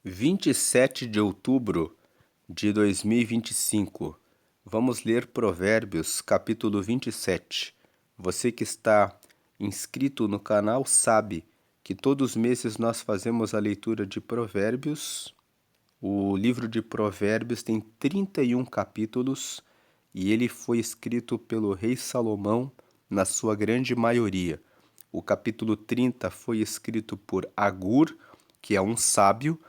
27 de outubro de 2025. Vamos ler Provérbios, capítulo 27. Você que está inscrito no canal sabe que todos os meses nós fazemos a leitura de Provérbios. O livro de Provérbios tem 31 capítulos e ele foi escrito pelo rei Salomão na sua grande maioria. O capítulo 30 foi escrito por Agur, que é um sábio,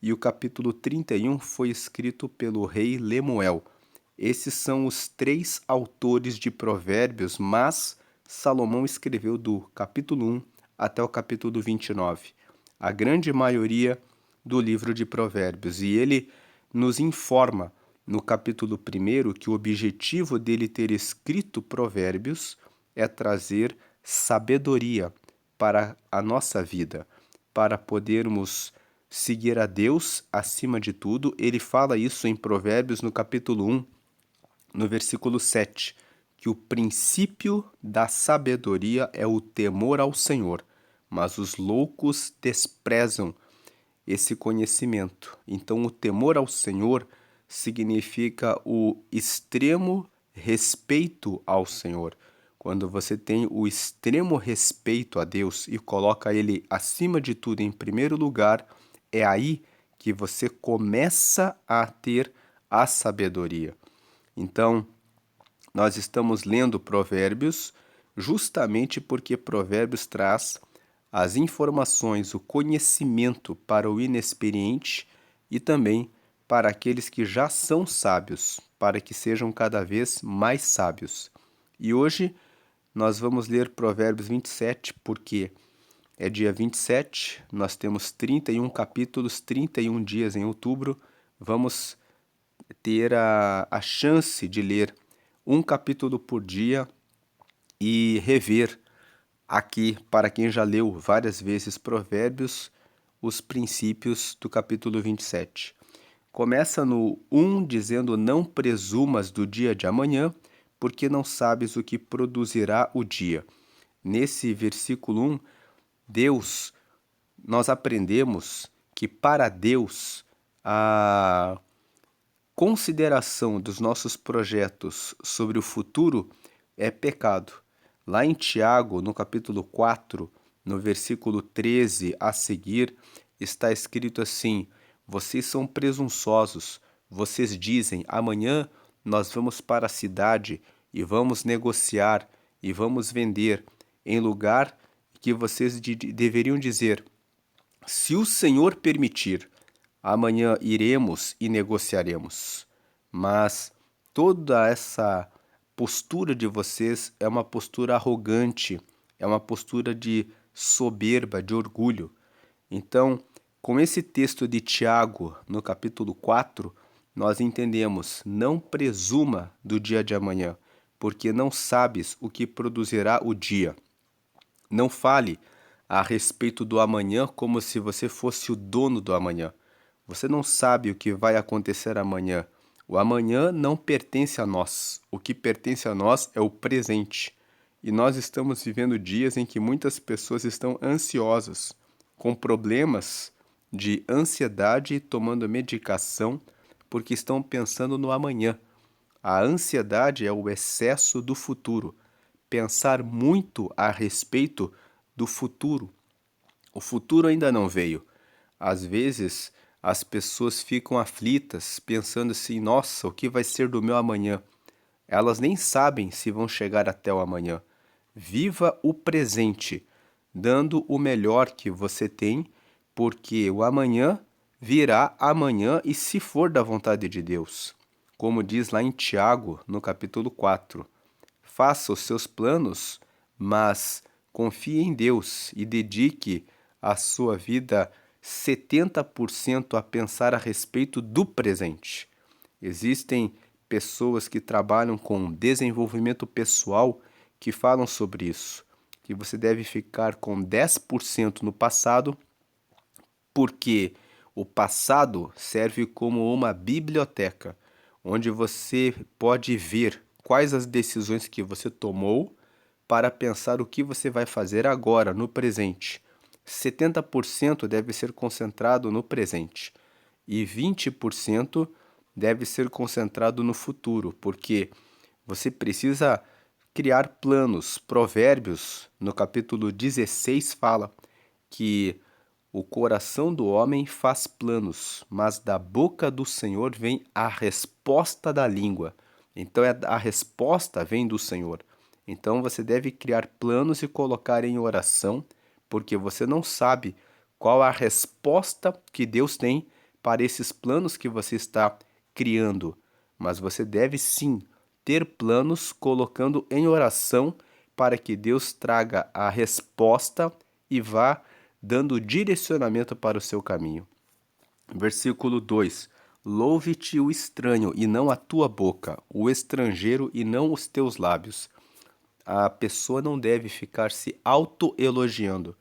e o capítulo 31 foi escrito pelo rei Lemuel. Esses são os três autores de Provérbios, mas Salomão escreveu do capítulo 1 até o capítulo 29. A grande maioria do livro de Provérbios. E ele nos informa no capítulo 1 que o objetivo dele ter escrito Provérbios é trazer sabedoria para a nossa vida, para podermos seguir a Deus acima de tudo. Ele fala isso em Provérbios no capítulo 1, no versículo 7, que o princípio da sabedoria é o temor ao Senhor, mas os loucos desprezam esse conhecimento. Então, o temor ao Senhor significa o extremo respeito ao Senhor. Quando você tem o extremo respeito a Deus e coloca Ele acima de tudo em primeiro lugar, é aí que você começa a ter a sabedoria. Então, nós estamos lendo Provérbios justamente porque Provérbios traz as informações, o conhecimento para o inexperiente e também para aqueles que já são sábios, para que sejam cada vez mais sábios. E hoje nós vamos ler Provérbios 27, porque é dia 27, nós temos 31 capítulos, 31 dias em outubro. Vamos ter a chance de ler um capítulo por dia e rever aqui, para quem já leu várias vezes Provérbios, os princípios do capítulo 27. Começa no 1 dizendo: não presumas do dia de amanhã, porque não sabes o que produzirá o dia. Nesse versículo 1, nós aprendemos que para Deus a consideração dos nossos projetos sobre o futuro é pecado. Lá em Tiago, no capítulo 4, no versículo 13 a seguir, está escrito assim: vocês são presunçosos, vocês dizem, amanhã nós vamos para a cidade e vamos negociar e vamos vender, em lugar que vocês deveriam dizer, se o Senhor permitir, amanhã iremos e negociaremos. Mas toda essa postura de vocês é uma postura arrogante, é uma postura de soberba, de orgulho. Então, com esse texto de Tiago, no capítulo 4, nós entendemos: não presuma do dia de amanhã, porque não sabes o que produzirá o dia. Não fale a respeito do amanhã como se você fosse o dono do amanhã. Você não sabe o que vai acontecer amanhã. O amanhã não pertence a nós. O que pertence a nós é o presente. E nós estamos vivendo dias em que muitas pessoas estão ansiosas, com problemas de ansiedade e tomando medicação porque estão pensando no amanhã. A ansiedade é o excesso do futuro. Pensar muito a respeito do futuro. O futuro ainda não veio. Às vezes, as pessoas ficam aflitas, pensando assim: nossa, o que vai ser do meu amanhã? Elas nem sabem se vão chegar até o amanhã. Viva o presente, dando o melhor que você tem, porque o amanhã virá amanhã e se for da vontade de Deus. Como diz lá em Tiago, no capítulo 4. Faça os seus planos, mas confie em Deus e dedique a sua vida 70% a pensar a respeito do presente. Existem pessoas que trabalham com desenvolvimento pessoal que falam sobre isso, que você deve ficar com 10% no passado, porque o passado serve como uma biblioteca, onde você pode ver quais as decisões que você tomou para pensar o que você vai fazer agora, no presente. 70% deve ser concentrado no presente. e 20% deve ser concentrado no futuro, porque você precisa criar planos. Provérbios, no capítulo 16, fala que o coração do homem faz planos, mas da boca do Senhor vem a resposta da língua. Então, a resposta vem do Senhor. Então, você deve criar planos e colocar em oração, porque você não sabe qual a resposta que Deus tem para esses planos que você está criando. Mas você deve sim ter planos colocando em oração para que Deus traga a resposta e vá dando direcionamento para o seu caminho. Versículo 2: Louve-te o estranho e não a tua boca, o estrangeiro e não os teus lábios. A pessoa não deve ficar se autoelogiando.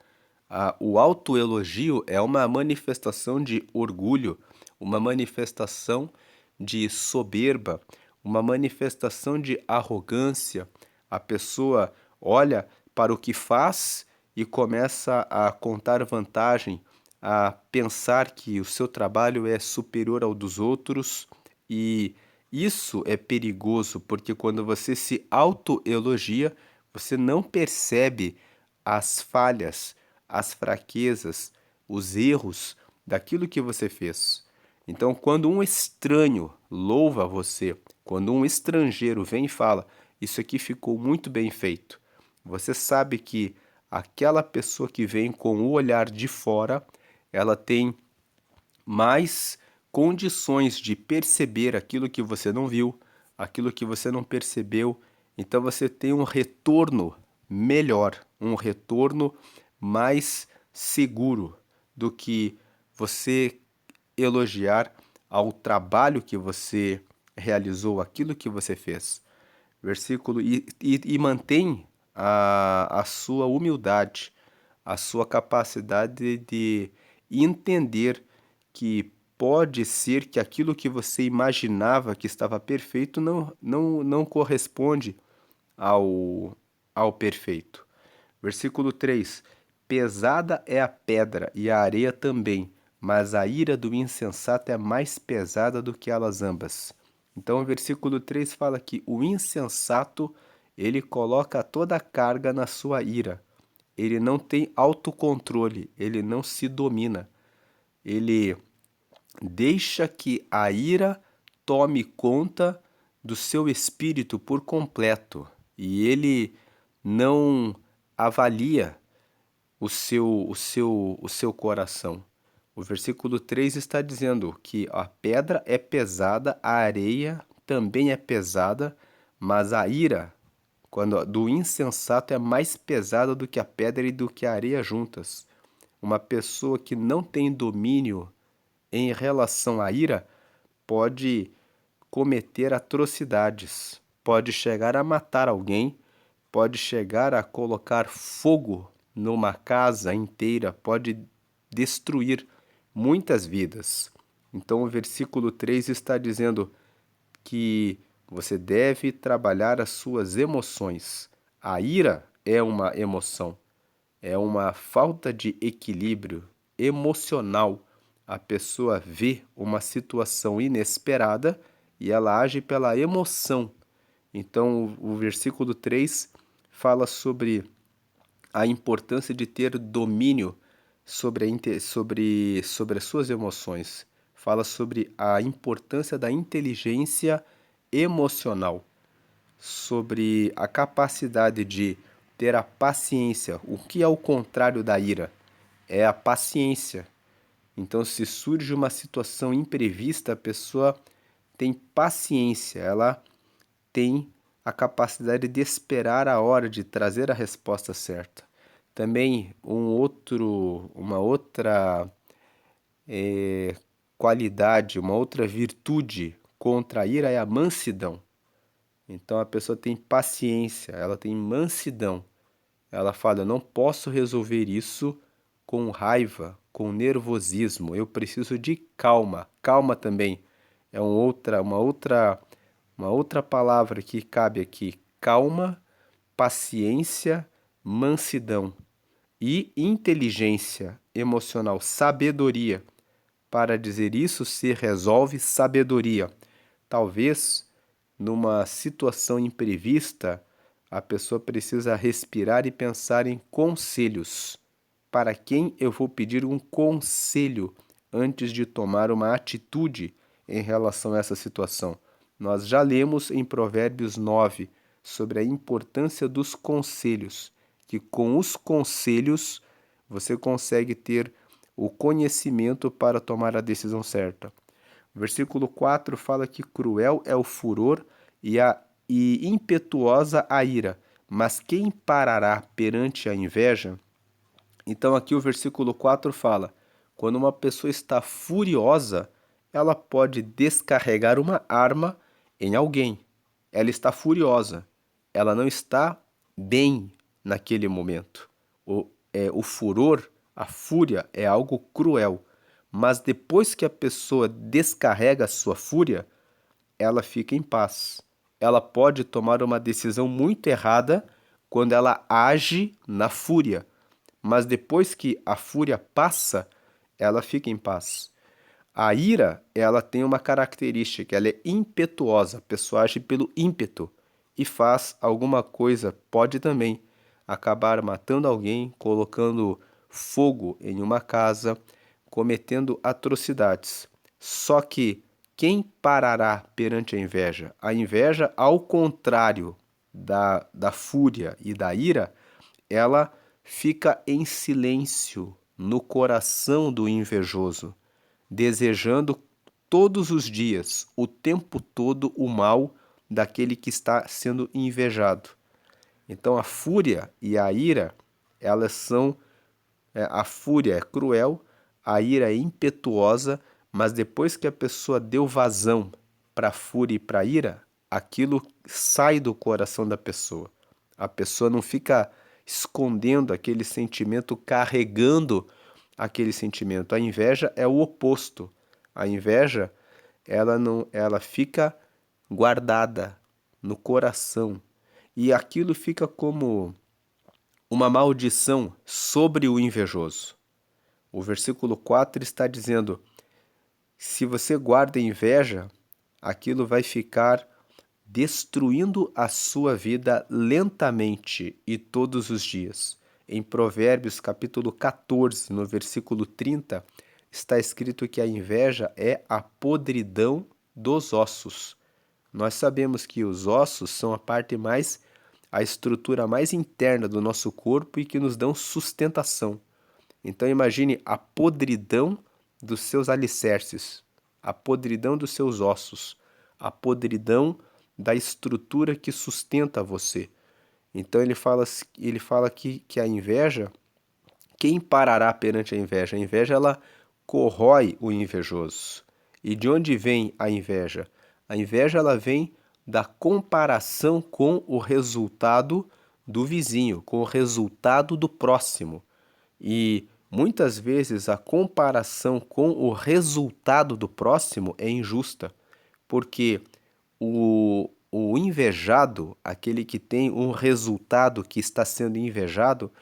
O autoelogio é uma manifestação de orgulho, uma manifestação de soberba, uma manifestação de arrogância. A pessoa olha para o que faz e começa a contar vantagem, a pensar que o seu trabalho é superior ao dos outros, e isso é perigoso, porque quando você se autoelogia, você não percebe as falhas, as fraquezas, os erros daquilo que você fez. Então, quando um estranho louva você, quando um estrangeiro vem e fala, isso aqui ficou muito bem feito, você sabe que aquela pessoa que vem com o olhar de fora, ela tem mais condições de perceber aquilo que você não viu, aquilo que você não percebeu. Então você tem um retorno melhor, um retorno mais seguro do que você elogiar ao trabalho que você realizou, aquilo que você fez. Versículo, e mantém a sua humildade, a sua capacidade de entender que pode ser que aquilo que você imaginava que estava perfeito não corresponde ao perfeito. Versículo 3: Pesada é a pedra e a areia também, mas a ira do insensato é mais pesada do que elas ambas. Então, o versículo 3 fala que o insensato, ele coloca toda a carga na sua ira. Ele não tem autocontrole, ele não se domina. Ele deixa que a ira tome conta do seu espírito por completo e ele não avalia o seu coração. O versículo 3 está dizendo que a pedra é pesada, a areia também é pesada, mas a ira do insensato é mais pesada do que a pedra e do que a areia juntas. Uma pessoa que não tem domínio em relação à ira pode cometer atrocidades, pode chegar a matar alguém, pode chegar a colocar fogo numa casa inteira, pode destruir muitas vidas. Então o versículo 3 está dizendo que você deve trabalhar as suas emoções. A ira é uma emoção, é uma falta de equilíbrio emocional. A pessoa vê uma situação inesperada e ela age pela emoção. Então, o versículo 3 fala sobre a importância de ter domínio sobre as suas emoções. Fala sobre a importância da inteligência emocional, sobre a capacidade de ter a paciência. O que é o contrário da ira? É a paciência. Então, se surge uma situação imprevista, a pessoa tem paciência, ela tem a capacidade de esperar a hora de trazer a resposta certa. Também uma outra qualidade, uma outra virtude contra a ira é a mansidão. Então a pessoa tem paciência, ela tem mansidão. Ela fala: eu não posso resolver isso com raiva, com nervosismo. Eu preciso de calma. Calma também é uma outra palavra que cabe aqui. Calma, paciência, mansidão e inteligência emocional, sabedoria. para dizer isso se resolve sabedoria. Talvez, numa situação imprevista, a pessoa precisa respirar e pensar em conselhos. Para quem eu vou pedir um conselho antes de tomar uma atitude em relação a essa situação? Nós já lemos em Provérbios 9 sobre a importância dos conselhos, que com os conselhos você consegue ter o conhecimento para tomar a decisão certa. O versículo 4 fala que cruel é o furor e impetuosa a ira, mas quem parará perante a inveja? Então aqui o versículo 4 fala, quando uma pessoa está furiosa, ela pode descarregar uma arma em alguém. Ela está furiosa, ela não está bem naquele momento. O furor, a fúria é algo cruel, mas depois que a pessoa descarrega a sua fúria, ela fica em paz. Ela pode tomar uma decisão muito errada quando ela age na fúria, mas depois que a fúria passa, ela fica em paz. A ira, ela tem uma característica, ela é impetuosa, a pessoa age pelo ímpeto e faz alguma coisa, pode também acabar matando alguém, colocando fogo em uma casa, cometendo atrocidades. Só que quem parará perante a inveja? A inveja, ao contrário da fúria e da ira, ela fica em silêncio no coração do invejoso, desejando todos os dias, o tempo todo, o mal daquele que está sendo invejado. Então a fúria e a ira, elas são, a fúria é cruel, a ira é impetuosa, mas depois que a pessoa deu vazão para a fúria e para a ira, aquilo sai do coração da pessoa. A pessoa não fica escondendo aquele sentimento, carregando aquele sentimento. A inveja é o oposto. A inveja, ela fica guardada no coração e aquilo fica como uma maldição sobre o invejoso. O versículo 4 está dizendo: se você guarda inveja, aquilo vai ficar destruindo a sua vida lentamente e todos os dias. Em Provérbios capítulo 14, no versículo 30, está escrito que a inveja é a podridão dos ossos. Nós sabemos que os ossos são a estrutura mais interna do nosso corpo e que nos dão sustentação. Então imagine a podridão dos seus alicerces, a podridão dos seus ossos, a podridão da estrutura que sustenta você. Então ele fala aqui que a inveja, quem parará perante a inveja? A inveja, ela corrói o invejoso. E de onde vem a inveja? A inveja, ela vem da comparação com o resultado do vizinho, com o resultado do próximo. E muitas vezes a comparação com o resultado do próximo é injusta, porque o invejado, aquele que tem um resultado que está sendo invejado,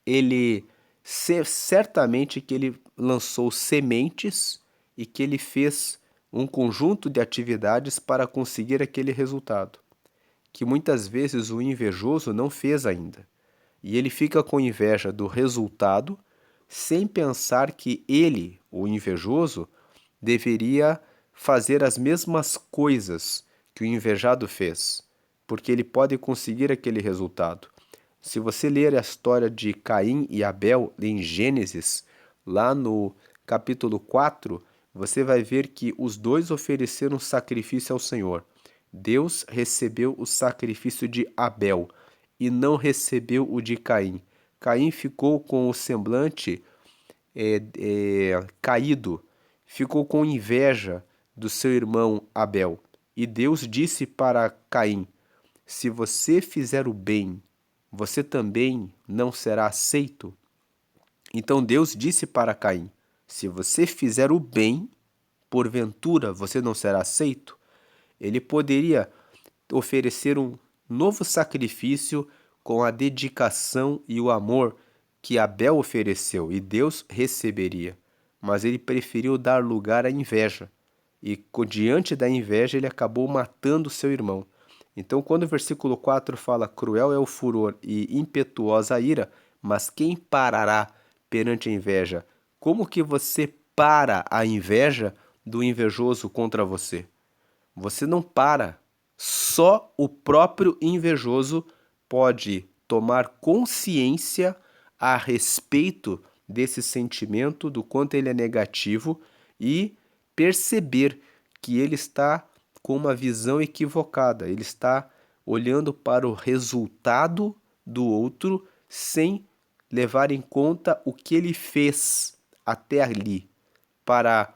ele certamente que ele lançou sementes e que ele fez um conjunto de atividades para conseguir aquele resultado, que muitas vezes o invejoso não fez ainda. E ele fica com inveja do resultado, sem pensar que ele, o invejoso, deveria fazer as mesmas coisas que o invejado fez, porque ele pode conseguir aquele resultado. Se você ler a história de Caim e Abel em Gênesis, lá no capítulo 4, você vai ver que os dois ofereceram sacrifício ao Senhor. Deus recebeu o sacrifício de Abel e não recebeu o de Caim. Caim ficou com o semblante caído, ficou com inveja do seu irmão Abel. E Deus disse para Caim: se você fizer o bem, você também não será aceito? Então Deus disse para Caim: se você fizer o bem, porventura você não será aceito? Ele poderia oferecer um novo sacrifício com a dedicação e o amor que Abel ofereceu, e Deus receberia. mas ele preferiu dar lugar à inveja. E diante da inveja ele acabou matando seu irmão. Então, quando o versículo 4 fala: cruel é o furor e impetuosa a ira, mas quem parará perante a inveja? Como que você para a inveja do invejoso contra você? Você não para. Só o próprio invejoso pode tomar consciência a respeito desse sentimento, do quanto ele é negativo e perceber que ele está com uma visão equivocada. Ele está olhando para o resultado do outro sem levar em conta o que ele fez até ali para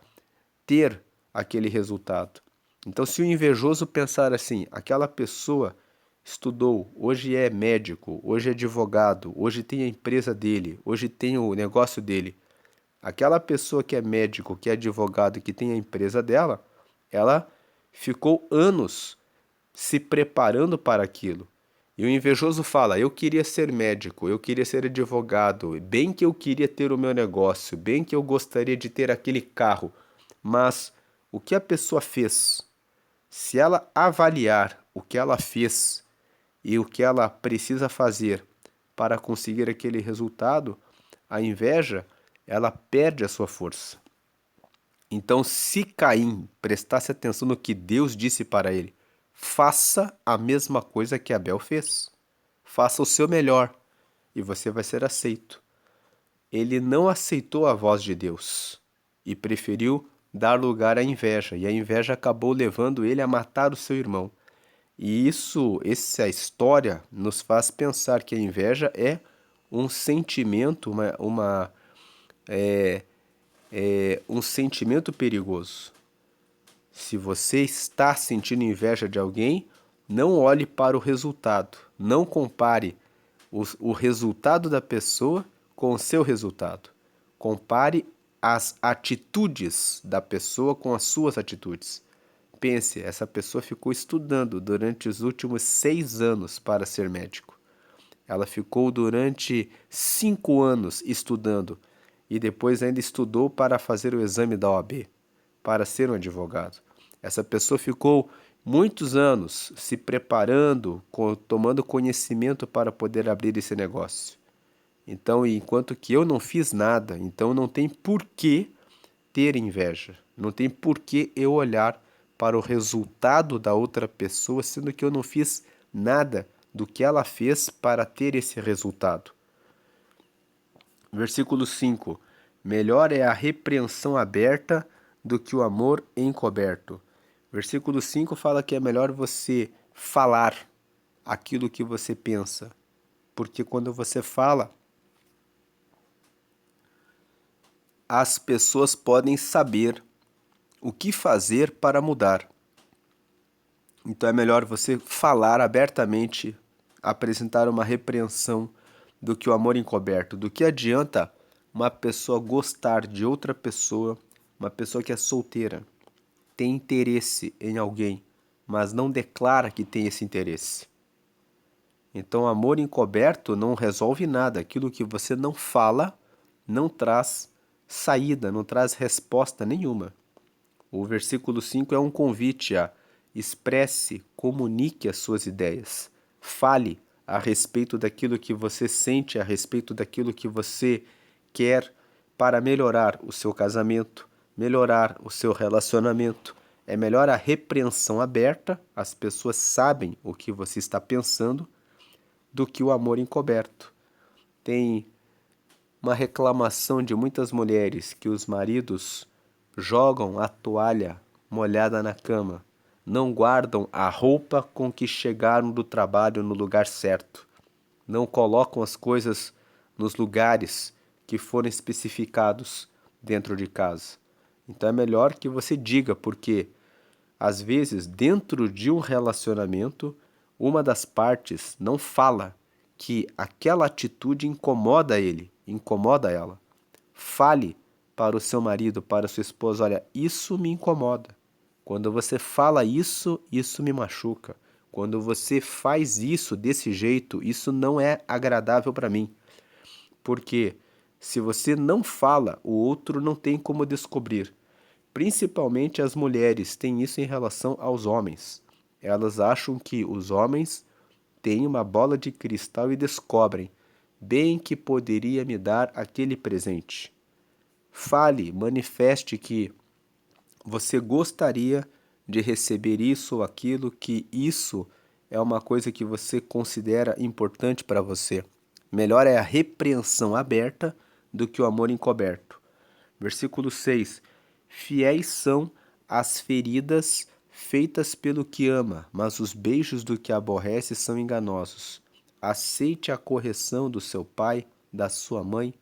ter aquele resultado. Então, se o invejoso pensar assim, aquela pessoa estudou, hoje é médico, hoje é advogado, hoje tem a empresa dele, hoje tem o negócio dele. Aquela pessoa que é médico, que é advogado, que tem a empresa dela, ela ficou anos se preparando para aquilo. E o invejoso fala: eu queria ser médico, eu queria ser advogado, bem que eu queria ter o meu negócio, bem que eu gostaria de ter aquele carro, mas o que a pessoa fez, se ela avaliar o que ela fez e o que ela precisa fazer para conseguir aquele resultado, a inveja, ela perde a sua força. Então, se Caim prestasse atenção no que Deus disse para ele, faça a mesma coisa que Abel fez. Faça o seu melhor e você vai ser aceito. Ele não aceitou a voz de Deus e preferiu dar lugar à inveja, e a inveja acabou levando ele a matar o seu irmão. E essa história nos faz pensar que a inveja é um sentimento, um sentimento perigoso. Se você está sentindo inveja de alguém, não olhe para o resultado. Não compare o resultado da pessoa com o seu resultado. Compare as atitudes da pessoa com as suas atitudes. Pense, essa pessoa ficou estudando durante os últimos 6 anos para ser médico. Ela ficou durante 5 anos estudando e depois ainda estudou para fazer o exame da OAB, para ser um advogado. Essa pessoa ficou muitos anos se preparando, tomando conhecimento para poder abrir esse negócio. Então, enquanto que eu não fiz nada, então não tem por que ter inveja. Não tem por que eu olhar para o resultado da outra pessoa, sendo que eu não fiz nada do que ela fez para ter esse resultado. Versículo 5. Melhor é a repreensão aberta do que o amor encoberto. Versículo 5 fala que é melhor você falar aquilo que você pensa, porque quando você fala, as pessoas podem saber o que fazer para mudar. Então é melhor você falar abertamente, apresentar uma repreensão do que o amor encoberto. Do que adianta uma pessoa gostar de outra pessoa, uma pessoa que é solteira, tem interesse em alguém, mas não declara que tem esse interesse. Então, amor encoberto não resolve nada. Aquilo que você não fala não traz saída, não traz resposta nenhuma. O versículo 5 é um convite a expresse, comunique as suas ideias. Fale a respeito daquilo que você sente, a respeito daquilo que você quer para melhorar o seu casamento, melhorar o seu relacionamento. É melhor a repreensão aberta, as pessoas sabem o que você está pensando, do que o amor encoberto. Tem uma reclamação de muitas mulheres que os maridos jogam a toalha molhada na cama, não guardam a roupa com que chegaram do trabalho no lugar certo, não colocam as coisas nos lugares que foram especificados dentro de casa. Então é melhor que você diga, porque às vezes dentro de um relacionamento, uma das partes não fala que aquela atitude incomoda ele, incomoda ela. Fale para o seu marido, para a sua esposa: olha, isso me incomoda. Quando você fala isso, isso me machuca. Quando você faz isso desse jeito, isso não é agradável para mim. Porque Se você não fala, o outro não tem como descobrir. Principalmente as mulheres têm isso em relação aos homens. Elas acham que os homens têm uma bola de cristal e descobrem bem que poderia me dar aquele presente. Fale, manifeste que você gostaria de receber isso ou aquilo, que isso é uma coisa que você considera importante para você. Melhor é a repreensão aberta do que o amor encoberto. Versículo 6. Fiéis são as feridas feitas pelo que ama, mas os beijos do que aborrece são enganosos. Aceite a correção do seu pai, da sua mãe.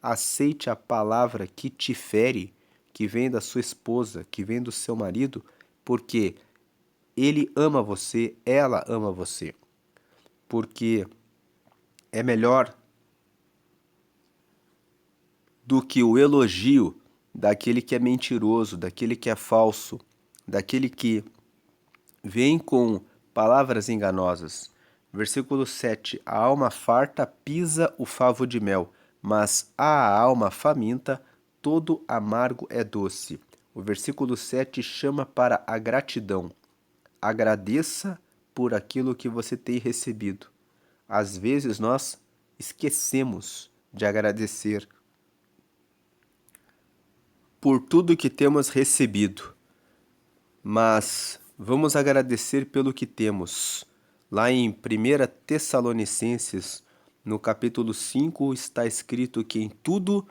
Aceite a palavra que te fere, que vem da sua esposa, que vem do seu marido, porque ele ama você, ela ama você. Porque é melhor do que o elogio daquele que é mentiroso, daquele que é falso, daquele que vem com palavras enganosas. Versículo 7. A alma farta pisa o favo de mel, mas a alma faminta todo amargo é doce. O versículo 7 chama para a gratidão. Agradeça por aquilo que você tem recebido. Às vezes nós esquecemos de agradecer por tudo que temos recebido, mas vamos agradecer pelo que temos. Lá em 1 Tessalonicenses, no capítulo 5, está escrito que em tudo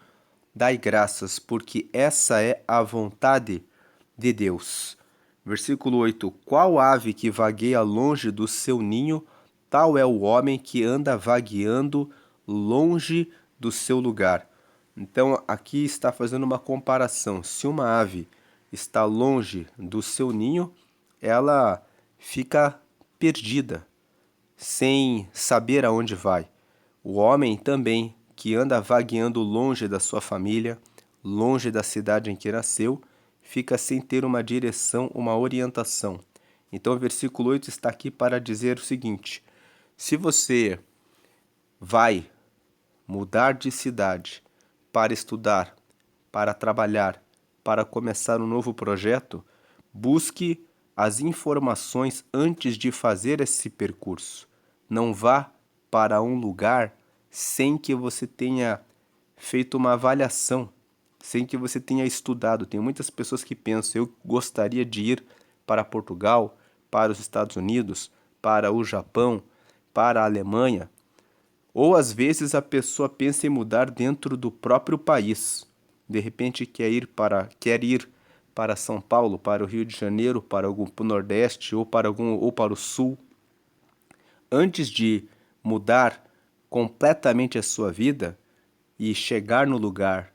dai graças, porque essa é a vontade de Deus. Versículo 8: Qual ave que vagueia longe do seu ninho, tal é o homem que anda vagueando longe do seu lugar. Então, aqui está fazendo uma comparação. Se uma ave está longe do seu ninho, ela fica perdida, sem saber aonde vai. O homem também, que anda vagueando longe da sua família, longe da cidade em que nasceu, fica sem ter uma direção, uma orientação. Então, o versículo 8 está aqui para dizer o seguinte: se você vai mudar de cidade para estudar, para trabalhar, para começar um novo projeto, busque as informações antes de fazer esse percurso. Não vá para um lugar sem que você tenha feito uma avaliação, sem que você tenha estudado. Tem muitas pessoas que pensam: eu gostaria de ir para Portugal, para os Estados Unidos, para o Japão, para a Alemanha. Ou às vezes a pessoa pensa em mudar dentro do próprio país. De repente quer ir para São Paulo, para o Rio de Janeiro, para o Nordeste ou para o Sul. Antes de mudar completamente a sua vida e chegar no lugar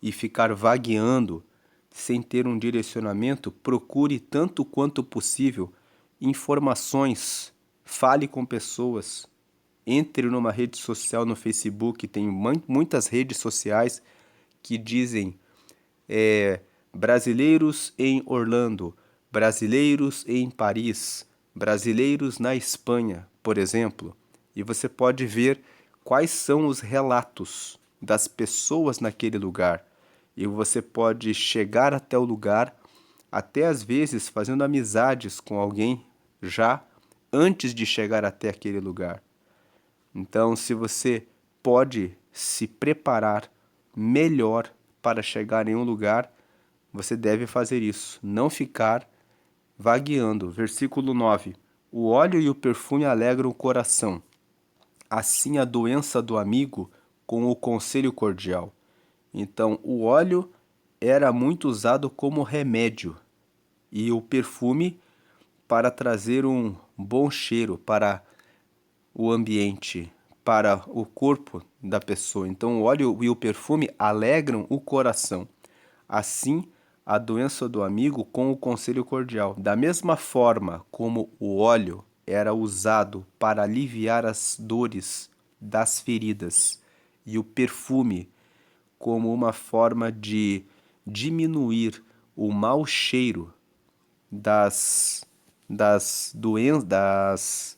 e ficar vagueando sem ter um direcionamento, procure tanto quanto possível informações, fale com pessoas. Entre numa rede social no Facebook, tem muitas redes sociais que dizem brasileiros em Orlando, brasileiros em Paris, brasileiros na Espanha, por exemplo. E você pode ver quais são os relatos das pessoas naquele lugar. E você pode chegar até o lugar, até às vezes fazendo amizades com alguém já antes de chegar até aquele lugar. Então, se você pode se preparar melhor para chegar em um lugar, você deve fazer isso, não ficar vagueando. Versículo 9: O óleo e o perfume alegram o coração, assim a doença do amigo com o conselho cordial. Então, o óleo era muito usado como remédio e o perfume para trazer um bom cheiro para o ambiente, para o corpo da pessoa. Então, o óleo e o perfume alegram o coração. Assim, a doença do amigo com o conselho cordial. Da mesma forma como o óleo era usado para aliviar as dores das feridas e o perfume como uma forma de diminuir o mau cheiro das doenças,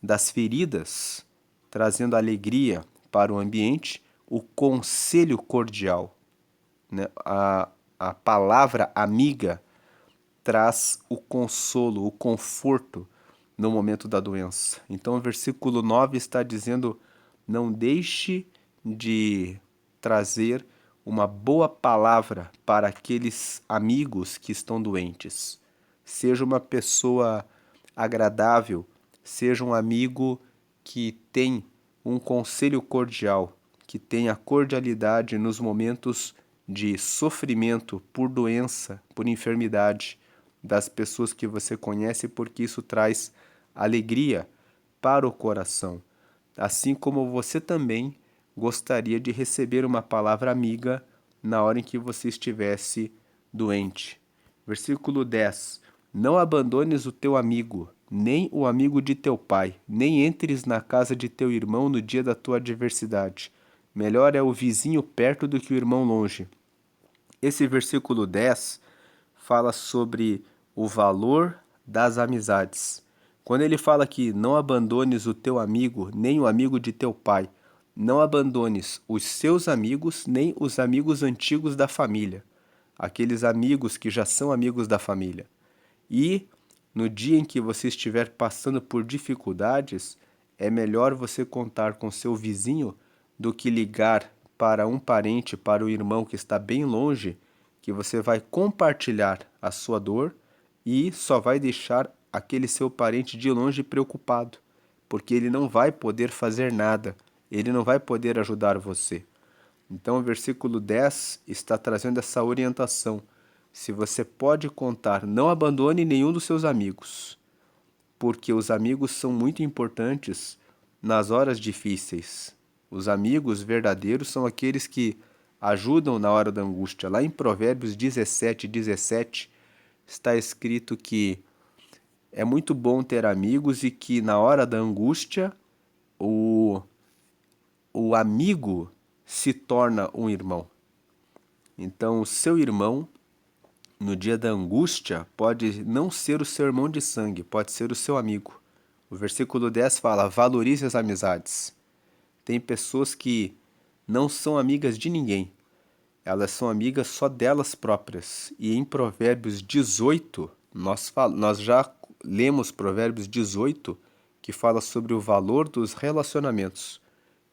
das feridas, trazendo alegria para o ambiente, o conselho cordial, né? A palavra amiga traz o consolo, o conforto no momento da doença. Então, o versículo 9 está dizendo: não deixe de trazer uma boa palavra para aqueles amigos que estão doentes. Seja uma pessoa agradável, seja um amigo que tem um conselho cordial, que tem a cordialidade nos momentos de sofrimento por doença, por enfermidade das pessoas que você conhece, porque isso traz alegria para o coração. Assim como você também gostaria de receber uma palavra amiga na hora em que você estivesse doente. Versículo 10: não abandones o teu amigo, nem o amigo de teu pai, nem entres na casa de teu irmão no dia da tua adversidade. Melhor é o vizinho perto do que o irmão longe. Esse versículo 10 fala sobre o valor das amizades. Quando ele fala que não abandones o teu amigo, nem o amigo de teu pai, não abandones os seus amigos, nem os amigos antigos da família, aqueles amigos que já são amigos da família. E no dia em que você estiver passando por dificuldades, é melhor você contar com seu vizinho do que ligar para um parente, para o irmão que está bem longe, que você vai compartilhar a sua dor e só vai deixar aquele seu parente de longe preocupado, porque ele não vai poder fazer nada, ele não vai poder ajudar você. Então o versículo 10 está trazendo essa orientação. Se você pode contar, não abandone nenhum dos seus amigos, porque os amigos são muito importantes nas horas difíceis. Os amigos verdadeiros são aqueles que ajudam na hora da angústia. Lá em Provérbios 17:17 está escrito que é muito bom ter amigos e que na hora da angústia o, o amigo se torna um irmão. Então, o seu irmão, no dia da angústia, pode não ser o seu irmão de sangue, pode ser o seu amigo. O versículo 10 fala: valorize as amizades. Tem pessoas que não são amigas de ninguém, elas são amigas só delas próprias. E em Provérbios 18, nós já lemos Provérbios 18, que fala sobre o valor dos relacionamentos.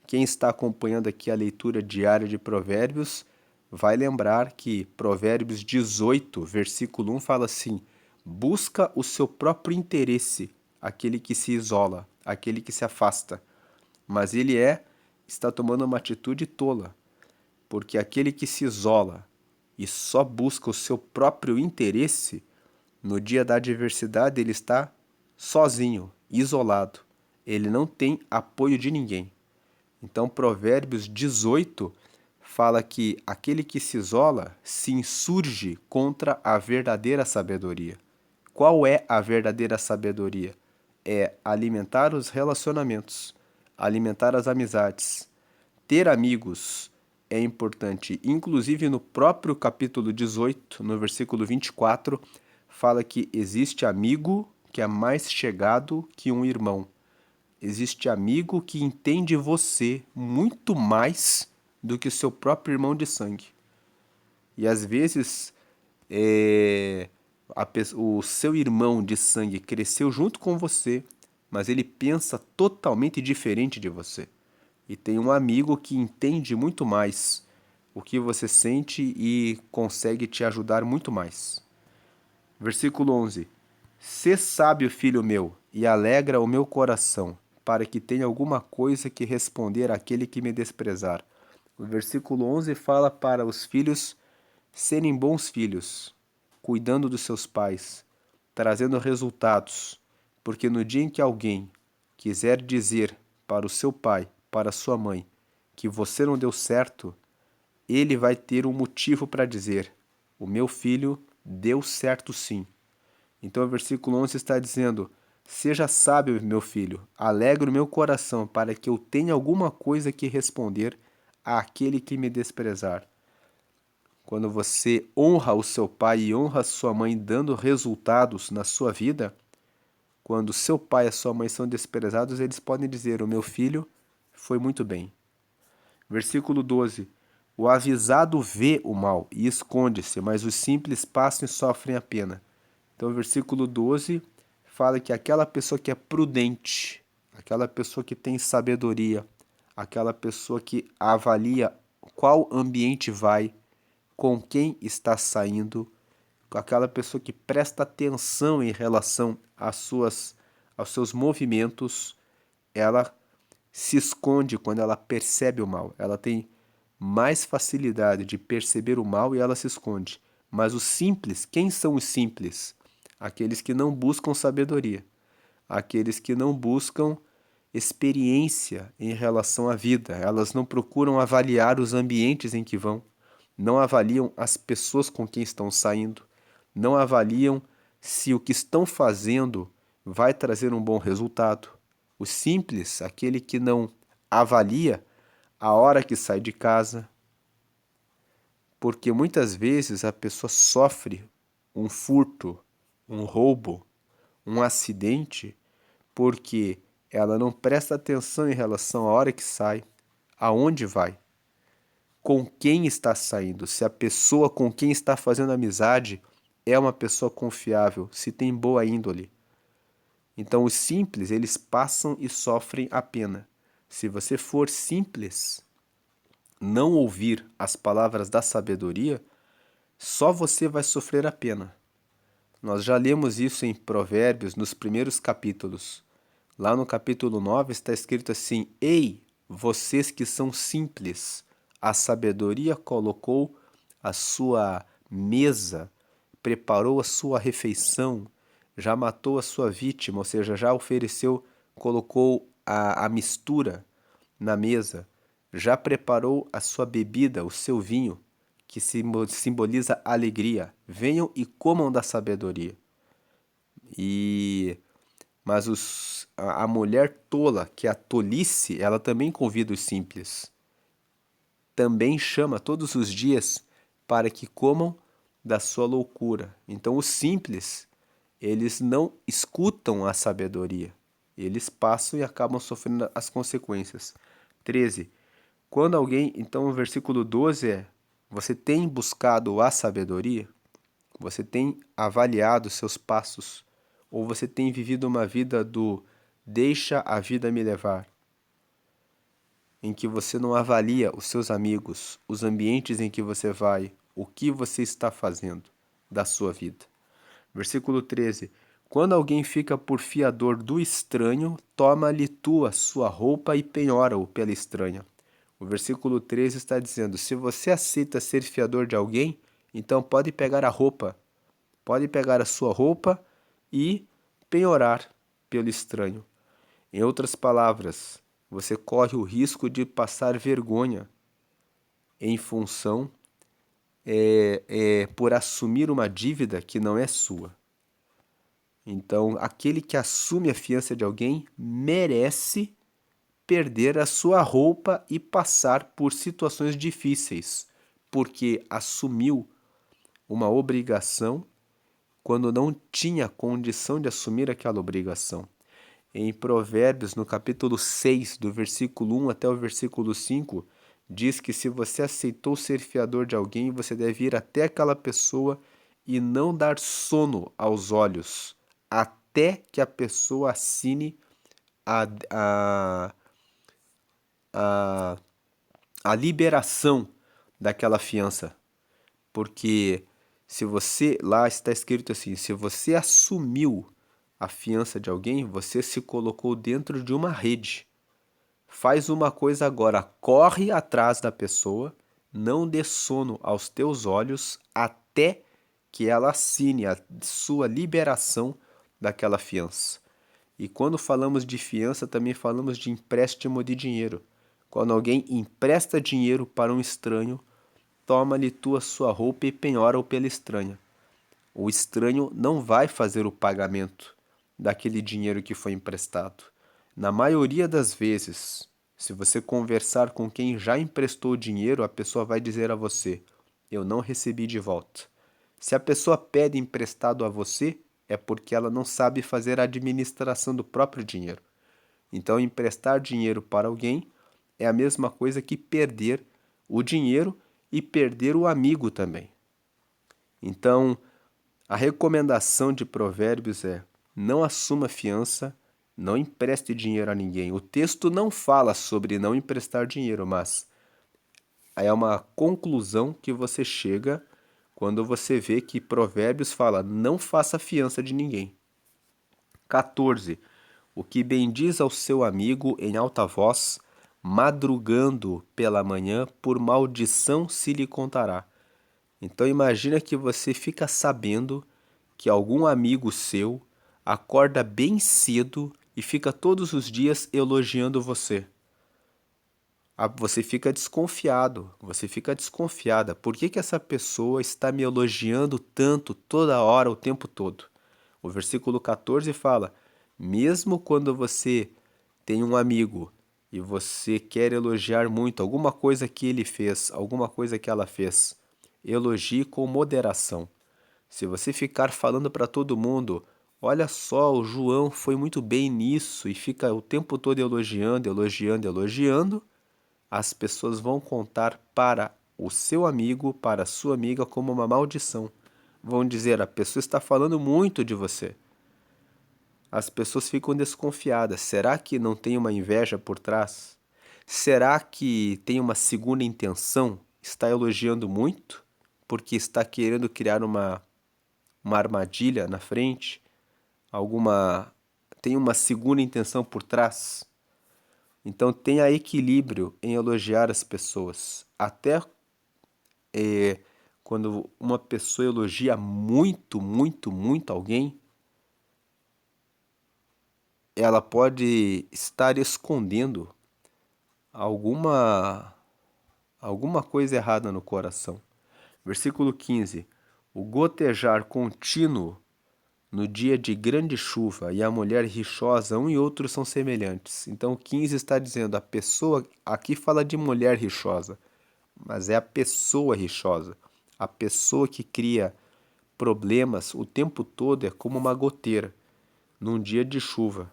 Quem está acompanhando aqui a leitura diária de Provérbios vai lembrar que Provérbios 18, versículo 1 fala assim: busca o seu próprio interesse, aquele que se isola, aquele que se afasta. Mas ele está tomando uma atitude tola, porque aquele que se isola e só busca o seu próprio interesse, no dia da adversidade ele está sozinho, isolado. Ele não tem apoio de ninguém. Então, Provérbios 18 fala que aquele que se isola se insurge contra a verdadeira sabedoria. Qual é a verdadeira sabedoria? É alimentar os relacionamentos, alimentar as amizades. Ter amigos é importante. Inclusive, no próprio capítulo 18, no versículo 24, fala que existe amigo que é mais chegado que um irmão. Existe amigo que entende você muito mais do que o seu próprio irmão de sangue. E às vezes o seu irmão de sangue cresceu junto com você, mas ele pensa totalmente diferente de você. E tem um amigo que entende muito mais o que você sente e consegue te ajudar muito mais. Versículo 11: sê sábio, filho meu, e alegra o meu coração, para que tenha alguma coisa que responder àquele que me desprezar. O versículo 11 fala para os filhos serem bons filhos, cuidando dos seus pais, trazendo resultados, porque no dia em que alguém quiser dizer para o seu pai, para a sua mãe, que você não deu certo, ele vai ter um motivo para dizer: o meu filho deu certo sim. Então o versículo 11 está dizendo: seja sábio, meu filho, alegra o meu coração, para que eu tenha alguma coisa que responder àquele que me desprezar. Quando você honra o seu pai e honra a sua mãe dando resultados na sua vida, quando seu pai e a sua mãe são desprezados, eles podem dizer: o meu filho foi muito bem. Versículo 12. O avisado vê o mal e esconde-se, mas os simples passam e sofrem a pena. Então, o versículo 12 fala que aquela pessoa que é prudente, aquela pessoa que tem sabedoria, aquela pessoa que avalia qual ambiente vai, com quem está saindo, aquela pessoa que presta atenção em relação aos seus movimentos, ela se esconde quando ela percebe o mal. Ela tem mais facilidade de perceber o mal e ela se esconde. Mas os simples, quem são os simples? Aqueles que não buscam sabedoria, aqueles que não buscam experiência em relação à vida. Elas não procuram avaliar os ambientes em que vão, não avaliam as pessoas com quem estão saindo, não avaliam se o que estão fazendo vai trazer um bom resultado. O simples, aquele que não avalia a hora que sai de casa, porque muitas vezes a pessoa sofre um furto, um roubo, um acidente, porque ela não presta atenção em relação à hora que sai, aonde vai, com quem está saindo, se a pessoa com quem está fazendo amizade é uma pessoa confiável, se tem boa índole. Então os simples, eles passam e sofrem a pena. Se você for simples, não ouvir as palavras da sabedoria, só você vai sofrer a pena. Nós já lemos isso em Provérbios nos primeiros capítulos. Lá no capítulo 9 está escrito assim: Ei, vocês que são simples, a sabedoria colocou a sua mesa, preparou a sua refeição, já matou a sua vítima, ou seja, já ofereceu, colocou a mistura na mesa, já preparou a sua bebida, o seu vinho, que simboliza alegria. Venham e comam da sabedoria. Mas a mulher tola, que é a tolice, ela também convida os simples. Também chama todos os dias para que comam da sua loucura. Então os simples, eles não escutam a sabedoria. Eles passam e acabam sofrendo as consequências. 13. Quando alguém, então o versículo 12 é: você tem buscado a sabedoria? Você tem avaliado seus passos? Ou você tem vivido uma vida do deixa a vida me levar? Em que você não avalia os seus amigos, os ambientes em que você vai, o que você está fazendo da sua vida. Versículo 13. Quando alguém fica por fiador do estranho, toma-lhe tu a sua roupa e penhora-o pela estranha. O versículo 13 está dizendo: se você aceita ser fiador de alguém, então pode pegar a roupa, pode pegar a sua roupa e penhorar pelo estranho. Em outras palavras, você corre o risco de passar vergonha em função por assumir uma dívida que não é sua. Então, aquele que assume a fiança de alguém merece perder a sua roupa e passar por situações difíceis, porque assumiu uma obrigação quando não tinha condição de assumir aquela obrigação. Em Provérbios, no capítulo 6, do versículo 1 até o versículo 5, diz que se você aceitou ser fiador de alguém, você deve ir até aquela pessoa e não dar sono aos olhos, até que a pessoa assine a, a, a, a liberação daquela fiança. Porque se você, lá está escrito assim, se você assumiu a fiança de alguém, você se colocou dentro de uma rede. Faz uma coisa agora, corre atrás da pessoa, não dê sono aos teus olhos até que ela assine a sua liberação daquela fiança. E quando falamos de fiança, também falamos de empréstimo de dinheiro. Quando alguém empresta dinheiro para um estranho, toma-lhe tu a sua roupa e penhora-o pela estranha. O estranho não vai fazer o pagamento daquele dinheiro que foi emprestado. Na maioria das vezes, se você conversar com quem já emprestou dinheiro, a pessoa vai dizer a você: eu não recebi de volta. Se a pessoa pede emprestado a você, é porque ela não sabe fazer a administração do próprio dinheiro. Então, emprestar dinheiro para alguém é a mesma coisa que perder o dinheiro e perder o amigo também. Então, a recomendação de Provérbios é: não assuma fiança, não empreste dinheiro a ninguém. O texto não fala sobre não emprestar dinheiro, mas é uma conclusão que você chega quando você vê que Provérbios fala: não faça fiança de ninguém. 14. O que bendiz ao seu amigo em alta voz, madrugando pela manhã, por maldição se lhe contará. Então imagina que você fica sabendo que algum amigo seu acorda bem cedo e fica todos os dias elogiando você. Você fica desconfiado, você fica desconfiada. Por que essa pessoa está me elogiando tanto, toda hora, o tempo todo? O versículo 14 fala: mesmo quando você tem um amigo e você quer elogiar muito alguma coisa que ele fez, alguma coisa que ela fez, elogie com moderação. Se você ficar falando para todo mundo: olha só, o João foi muito bem nisso, e fica o tempo todo elogiando, elogiando, elogiando, as pessoas vão contar para o seu amigo, para a sua amiga, como uma maldição. Vão dizer: a pessoa está falando muito de você. As pessoas ficam desconfiadas. Será que não tem uma inveja por trás? Será que tem uma segunda intenção? Está elogiando muito porque está querendo criar uma armadilha na frente? Tem uma segunda intenção por trás? Então tenha equilíbrio em elogiar as pessoas. Até quando uma pessoa elogia muito, muito, muito alguém, ela pode estar escondendo alguma coisa errada no coração. Versículo 15. O gotejar contínuo no dia de grande chuva e a mulher rixosa, um e outro são semelhantes. Então, 15 está dizendo: a pessoa, aqui fala de mulher rixosa, mas é a pessoa rixosa. A pessoa que cria problemas o tempo todo é como uma goteira num dia de chuva.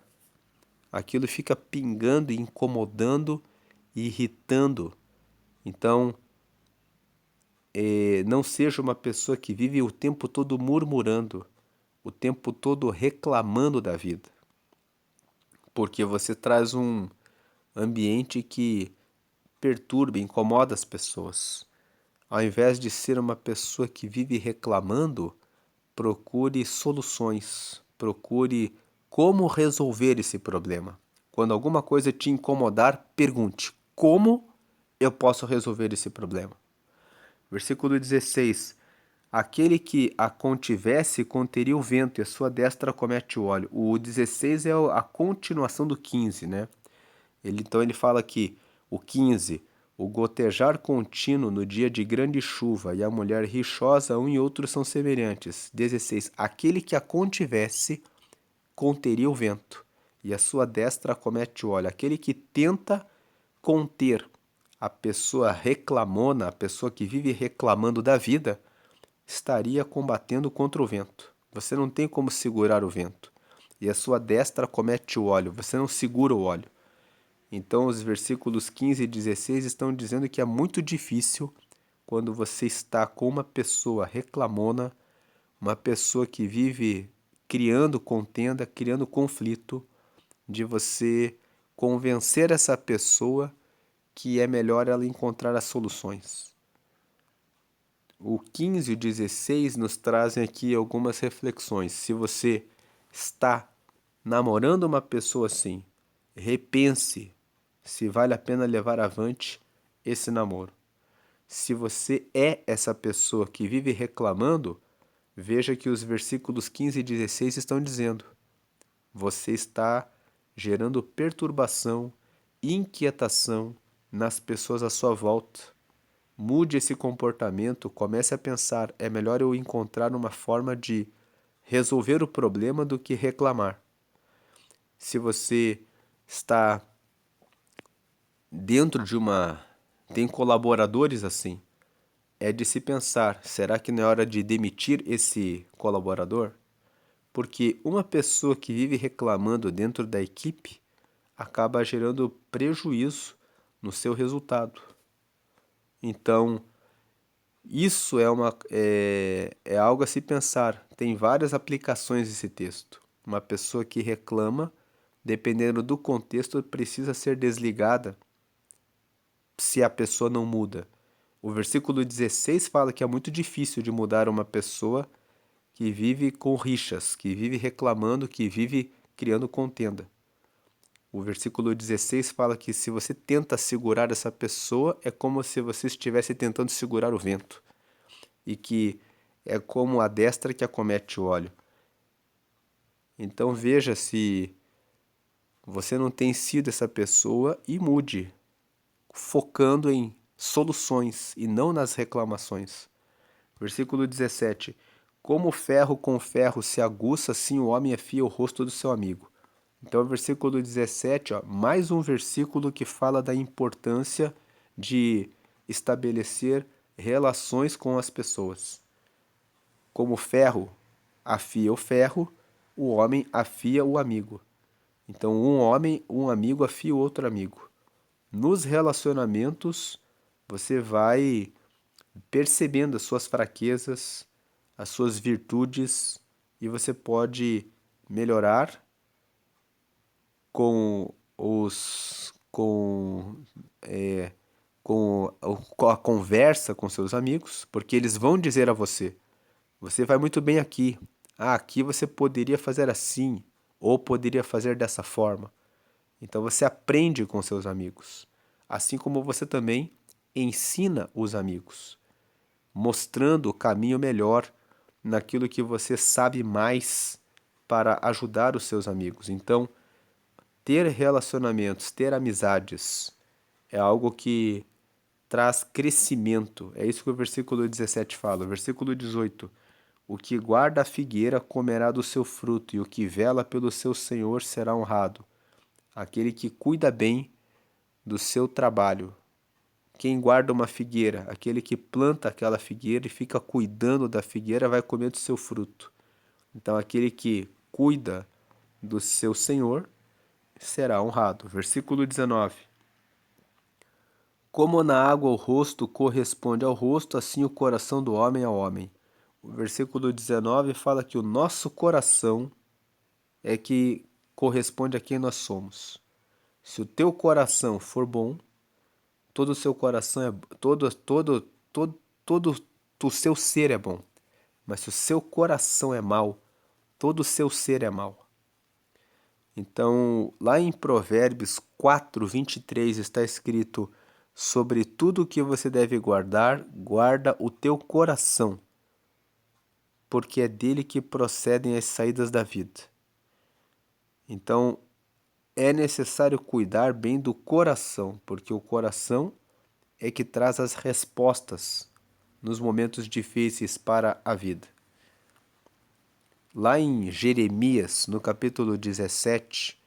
Aquilo fica pingando, incomodando e irritando. Então, não seja uma pessoa que vive o tempo todo murmurando, o tempo todo reclamando da vida, porque você traz um ambiente que perturba, incomoda as pessoas. Ao invés de ser uma pessoa que vive reclamando, procure soluções, procure como resolver esse problema. Quando alguma coisa te incomodar, pergunte: como eu posso resolver esse problema? Versículo 16. Aquele que a contivesse conteria o vento, e a sua destra comete o óleo. O 16 é a continuação do 15, né? Então ele fala aqui, o 15, o gotejar contínuo no dia de grande chuva e a mulher rixosa, um e outro são semelhantes. 16, aquele que a contivesse conteria o vento, e a sua destra comete o óleo. Aquele que tenta conter a pessoa reclamona, a pessoa que vive reclamando da vida, estaria combatendo contra o vento. Você não tem como segurar o vento. E a sua destra comete o óleo, você não segura o óleo. Então, os versículos 15 e 16 estão dizendo que é muito difícil quando você está com uma pessoa reclamona, uma pessoa que vive criando contenda, criando conflito, de você convencer essa pessoa que é melhor ela encontrar as soluções. O 15 e o 16 nos trazem aqui algumas reflexões. Se você está namorando uma pessoa assim, repense se vale a pena levar avante esse namoro. Se você é essa pessoa que vive reclamando, veja que os versículos 15 e 16 estão dizendo: você está gerando perturbação, inquietação nas pessoas à sua volta. Mude esse comportamento, comece a pensar: é melhor eu encontrar uma forma de resolver o problema do que reclamar. Se você está dentro de tem colaboradores assim, é de se pensar: será que não é hora de demitir esse colaborador? Porque uma pessoa que vive reclamando dentro da equipe acaba gerando prejuízo no seu resultado. Então, isso é algo a se pensar. Tem várias aplicações esse texto. Uma pessoa que reclama, dependendo do contexto, precisa ser desligada se a pessoa não muda. O versículo 16 fala que é muito difícil de mudar uma pessoa que vive com rixas, que vive reclamando, que vive criando contenda. O versículo 16 fala que se você tenta segurar essa pessoa, é como se você estivesse tentando segurar o vento. E que é como a destra que acomete o óleo. Então veja se você não tem sido essa pessoa e mude, focando em soluções e não nas reclamações. Versículo 17. Como ferro com ferro se aguça, assim o homem afia o rosto do seu amigo. Então, versículo 17, mais um versículo que fala da importância de estabelecer relações com as pessoas. Como o ferro afia o ferro, o homem afia o amigo. Então, um amigo afia o outro amigo. Nos relacionamentos, você vai percebendo as suas fraquezas, as suas virtudes, e você pode melhorar com os com a conversa com seus amigos, porque eles vão dizer a você: você vai muito bem aqui. Ah, aqui você poderia fazer assim, ou poderia fazer dessa forma. Então você aprende com seus amigos, assim como você também ensina os amigos, mostrando o caminho melhor naquilo que você sabe mais para ajudar os seus amigos. Então, ter relacionamentos, ter amizades é algo que traz crescimento. É isso que o versículo 17 fala. O versículo 18: o que guarda a figueira comerá do seu fruto, e o que vela pelo seu senhor será honrado. Aquele que cuida bem do seu trabalho. Quem guarda uma figueira, aquele que planta aquela figueira e fica cuidando da figueira, vai comer do seu fruto. Então, aquele que cuida do seu senhor será honrado. Versículo 19. Como na água o rosto corresponde ao rosto, assim o coração do homem ao homem. O versículo 19 fala que o nosso coração é que corresponde a quem nós somos. Se o teu coração for bom, todo o seu coração é todo o seu ser é bom. Mas se o seu coração é mau, todo o seu ser é mau. Então, lá em Provérbios 4:23 está escrito: sobre tudo o que você deve guardar, guarda o teu coração, porque é dele que procedem as saídas da vida. Então, é necessário cuidar bem do coração, porque o coração é que traz as respostas nos momentos difíceis para a vida. Lá em Jeremias, no capítulo 17,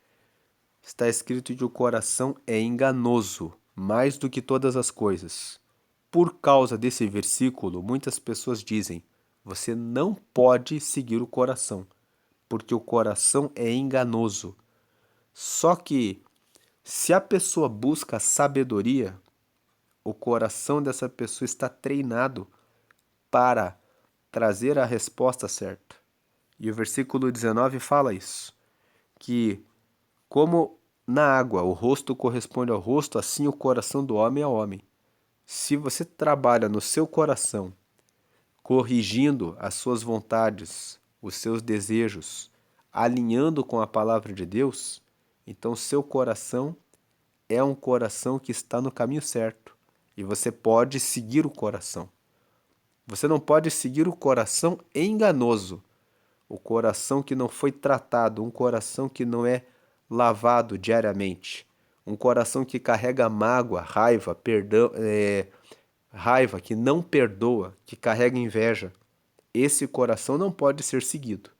está escrito que o coração é enganoso, mais do que todas as coisas. Por causa desse versículo, muitas pessoas dizem: você não pode seguir o coração, porque o coração é enganoso. Só que, se a pessoa busca sabedoria, o coração dessa pessoa está treinado para trazer a resposta certa. E o versículo 19 fala isso, que como na água o rosto corresponde ao rosto, assim o coração do homem ao homem. Se você trabalha no seu coração, corrigindo as suas vontades, os seus desejos, alinhando com a palavra de Deus, então seu coração é um coração que está no caminho certo. E você pode seguir o coração. Você não pode seguir o coração enganoso, o coração que não foi tratado, um coração que não é lavado diariamente, um coração que carrega mágoa, raiva, perdão, raiva, que não perdoa, que carrega inveja. Esse coração não pode ser seguido,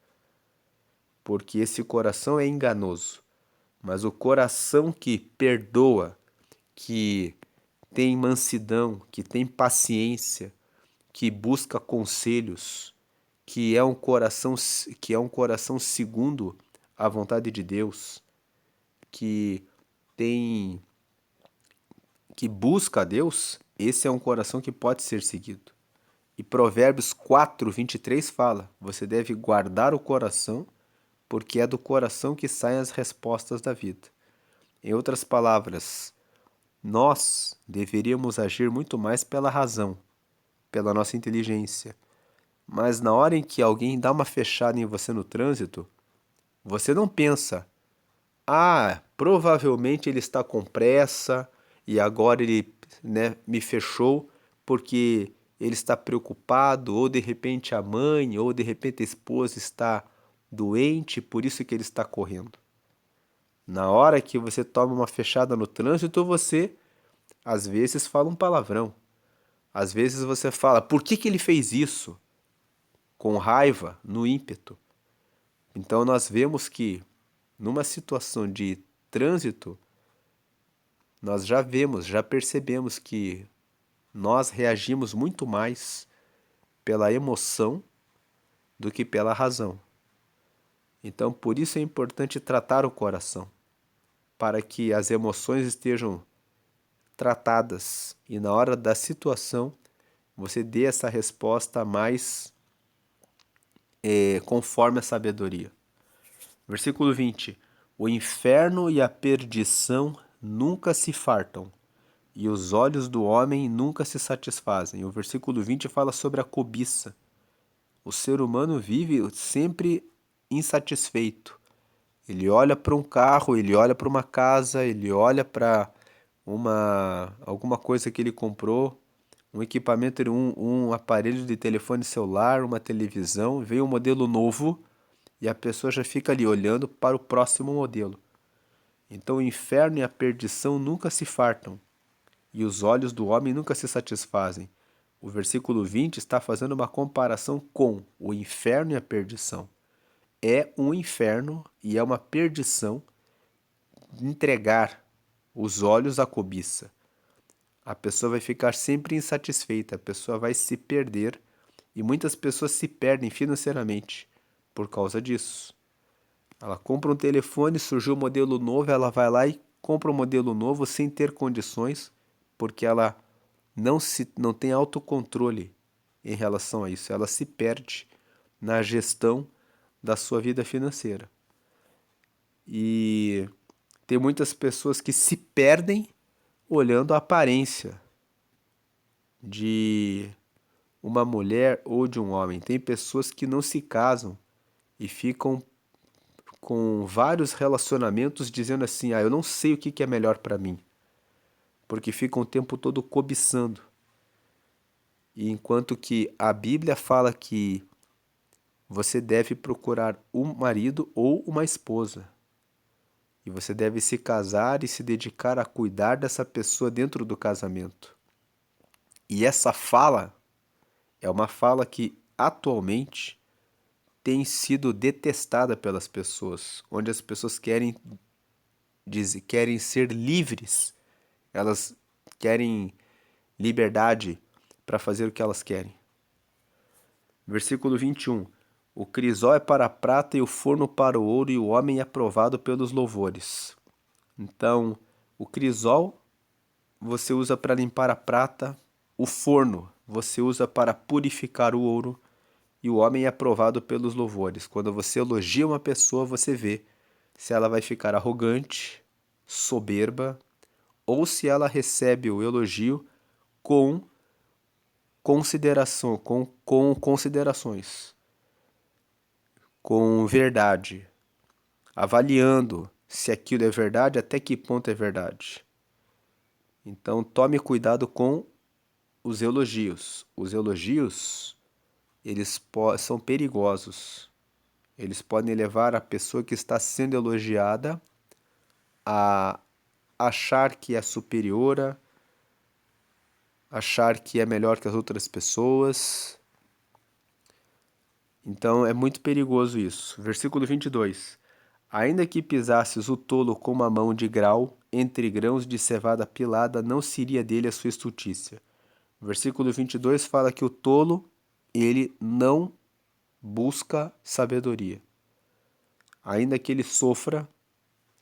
porque esse coração é enganoso. Mas o coração que perdoa, que tem mansidão, que tem paciência, que busca conselhos, que é um coração segundo a vontade de Deus, que tem que busca a Deus, esse é um coração que pode ser seguido. E Provérbios 4:23 fala: você deve guardar o coração, porque é do coração que saem as respostas da vida. Em outras palavras, nós deveríamos agir muito mais pela razão, pela nossa inteligência. Mas na hora em que alguém dá uma fechada em você no trânsito, você não pensa: provavelmente ele está com pressa e agora ele, me fechou porque ele está preocupado, ou de repente a mãe, ou de repente a esposa está doente, por isso que ele está correndo. Na hora que você toma uma fechada no trânsito, você às vezes fala um palavrão. Às vezes você fala: por que ele fez isso? Com raiva, no ímpeto. Então nós vemos que numa situação de trânsito, nós já percebemos que nós reagimos muito mais pela emoção do que pela razão. Então, por isso é importante tratar o coração, para que as emoções estejam tratadas e na hora da situação você dê essa resposta mais conforme a sabedoria. Versículo 20: o inferno e a perdição nunca se fartam, e os olhos do homem nunca se satisfazem. O versículo 20 fala sobre a cobiça. O ser humano vive sempre insatisfeito. Ele olha para um carro, ele olha para uma casa, ele olha para alguma coisa que ele comprou, um equipamento, um aparelho de telefone celular, uma televisão, vem um modelo novo e a pessoa já fica ali olhando para o próximo modelo. Então o inferno e a perdição nunca se fartam, e os olhos do homem nunca se satisfazem. O versículo 20 está fazendo uma comparação com o inferno e a perdição. É um inferno e é uma perdição entregar os olhos à cobiça. A pessoa vai ficar sempre insatisfeita, a pessoa vai se perder, e muitas pessoas se perdem financeiramente por causa disso. Ela compra um telefone, surgiu um modelo novo, ela vai lá e compra um modelo novo sem ter condições, porque ela não tem autocontrole em relação a isso. Ela se perde na gestão da sua vida financeira. E tem muitas pessoas que se perdem olhando a aparência de uma mulher ou de um homem. Tem pessoas que não se casam e ficam com vários relacionamentos dizendo assim: eu não sei o que é melhor para mim, porque ficam o tempo todo cobiçando. E enquanto que a Bíblia fala que você deve procurar um marido ou uma esposa, e você deve se casar e se dedicar a cuidar dessa pessoa dentro do casamento. E essa fala é uma fala que atualmente tem sido detestada pelas pessoas, onde as pessoas querem ser livres, elas querem liberdade para fazer o que elas querem. Versículo 21. O crisol é para a prata e o forno para o ouro, e o homem é provado pelos louvores. Então, o crisol você usa para limpar a prata, o forno você usa para purificar o ouro, e o homem é provado pelos louvores. Quando você elogia uma pessoa, você vê se ela vai ficar arrogante, soberba, ou se ela recebe o elogio com consideração, com considerações, com verdade, avaliando se aquilo é verdade, até que ponto é verdade. Então tome cuidado com os elogios. Os elogios, eles são perigosos. Eles podem levar a pessoa que está sendo elogiada a achar que é superior, achar que é melhor que as outras pessoas. Então é muito perigoso isso. Versículo 22. Ainda que pisasses o tolo com uma mão de grau, entre grãos de cevada pilada, não seria dele a sua estultícia. Versículo 22 fala que o tolo, ele não busca sabedoria. Ainda que ele sofra,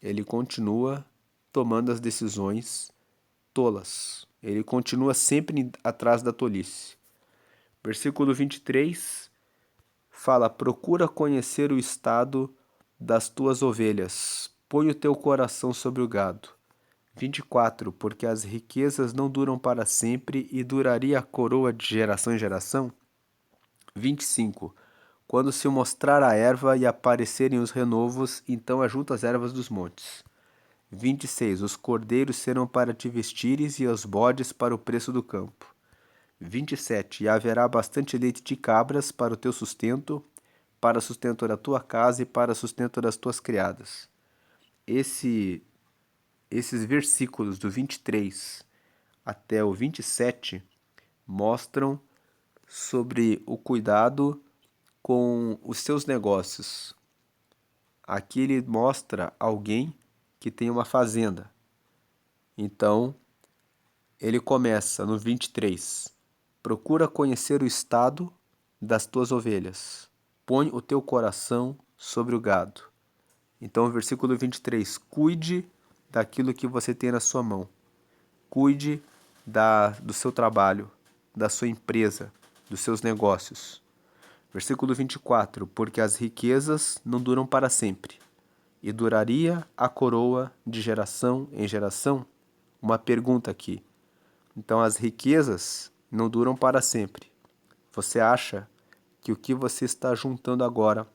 ele continua tomando as decisões tolas. Ele continua sempre atrás da tolice. Versículo 23 fala: procura conhecer o estado das tuas ovelhas, põe o teu coração sobre o gado. 24, porque as riquezas não duram para sempre e duraria a coroa de geração em geração. 25, quando se mostrar a erva e aparecerem os renovos, então ajunta as ervas dos montes. 26, os cordeiros serão para te vestires e os bodes para o preço do campo. 27, e haverá bastante leite de cabras para o teu sustento, para sustento da tua casa e para sustento das tuas criadas. Esses versículos do 23 até o 27 mostram sobre o cuidado com os seus negócios. Aqui ele mostra alguém que tem uma fazenda. Então, ele começa no 23. Procura conhecer o estado das tuas ovelhas. Põe o teu coração sobre o gado. Então, o versículo 23. Cuide daquilo que você tem na sua mão. Cuide do seu trabalho, da sua empresa, dos seus negócios. Versículo 24. Porque as riquezas não duram para sempre, e duraria a coroa de geração em geração? Uma pergunta aqui. Então, as riquezas não duram para sempre. Você acha que o que você está juntando agora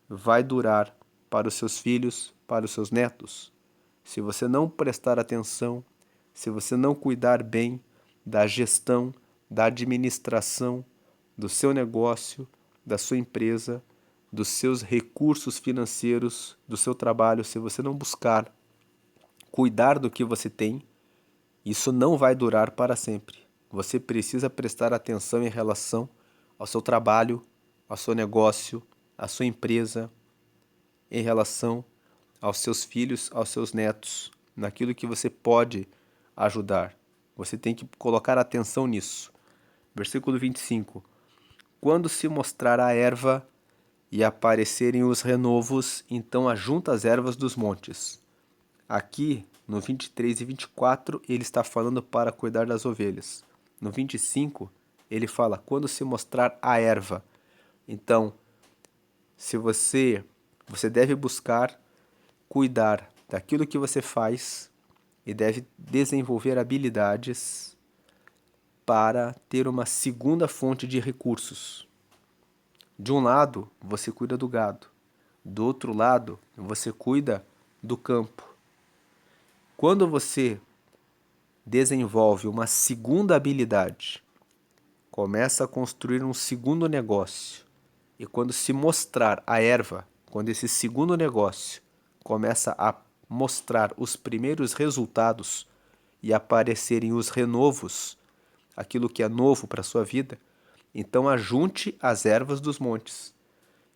vai durar para os seus filhos, para os seus netos? Se você não prestar atenção, se você não cuidar bem da gestão, da administração do seu negócio, da sua empresa, dos seus recursos financeiros, do seu trabalho, se você não buscar cuidar do que você tem, isso não vai durar para sempre. Você precisa prestar atenção em relação ao seu trabalho, ao seu negócio, à sua empresa, em relação aos seus filhos, aos seus netos, naquilo que você pode ajudar. Você tem que colocar atenção nisso. Versículo 25. Quando se mostrar a erva e aparecerem os renovos, então ajunta as ervas dos montes. Aqui, no 23 e 24, ele está falando para cuidar das ovelhas. No 25, ele fala quando se mostrar a erva. Então, se você deve buscar cuidar daquilo que você faz e deve desenvolver habilidades para ter uma segunda fonte de recursos. De um lado, você cuida do gado. Do outro lado, você cuida do campo. Quando você desenvolve uma segunda habilidade, começa a construir um segundo negócio, e quando se mostrar a erva, quando esse segundo negócio começa a mostrar os primeiros resultados e aparecerem os renovos, aquilo que é novo para a sua vida, então ajunte as ervas dos montes.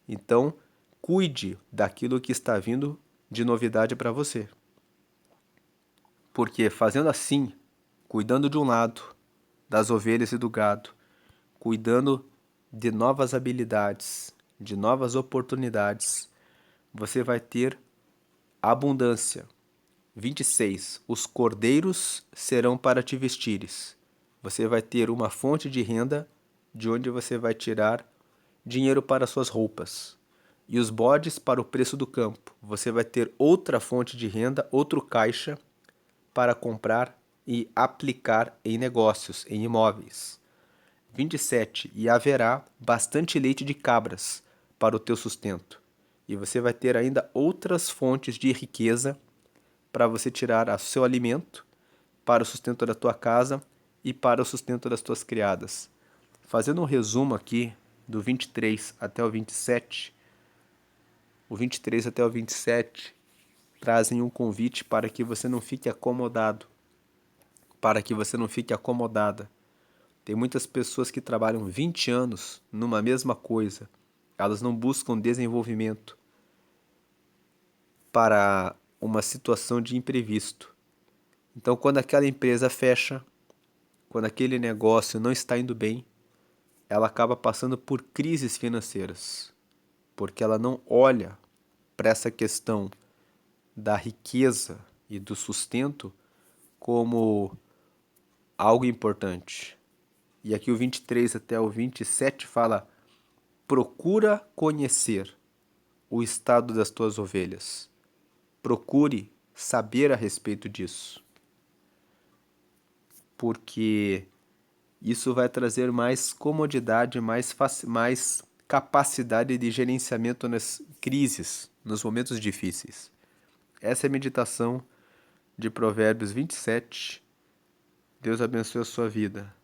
Então, cuide daquilo que está vindo de novidade para você. Porque fazendo assim, cuidando de um lado, das ovelhas e do gado, cuidando de novas habilidades, de novas oportunidades, você vai ter abundância. 26. Os cordeiros serão para te vestires. Você vai ter uma fonte de renda de onde você vai tirar dinheiro para suas roupas. E os bodes para o preço do campo. Você vai ter outra fonte de renda, outro caixa para comprar e aplicar em negócios, em imóveis. 27. E haverá bastante leite de cabras para o teu sustento. E você vai ter ainda outras fontes de riqueza para você tirar o seu alimento, para o sustento da tua casa e para o sustento das tuas criadas. Fazendo um resumo aqui do 23 até o 27, o 23 até o 27 trazem um convite para que você não fique acomodado, para que você não fique acomodada. Tem muitas pessoas que trabalham 20 anos numa mesma coisa. Elas não buscam desenvolvimento para uma situação de imprevisto. Então, quando aquela empresa fecha, quando aquele negócio não está indo bem, ela acaba passando por crises financeiras, porque ela não olha para essa questão da riqueza e do sustento como algo importante. E aqui o 23 até o 27 fala: procura conhecer o estado das tuas ovelhas. Procure saber a respeito disso. Porque isso vai trazer mais comodidade, mais capacidade de gerenciamento nas crises, nos momentos difíceis. Essa é a meditação de Provérbios 27. Deus abençoe a sua vida.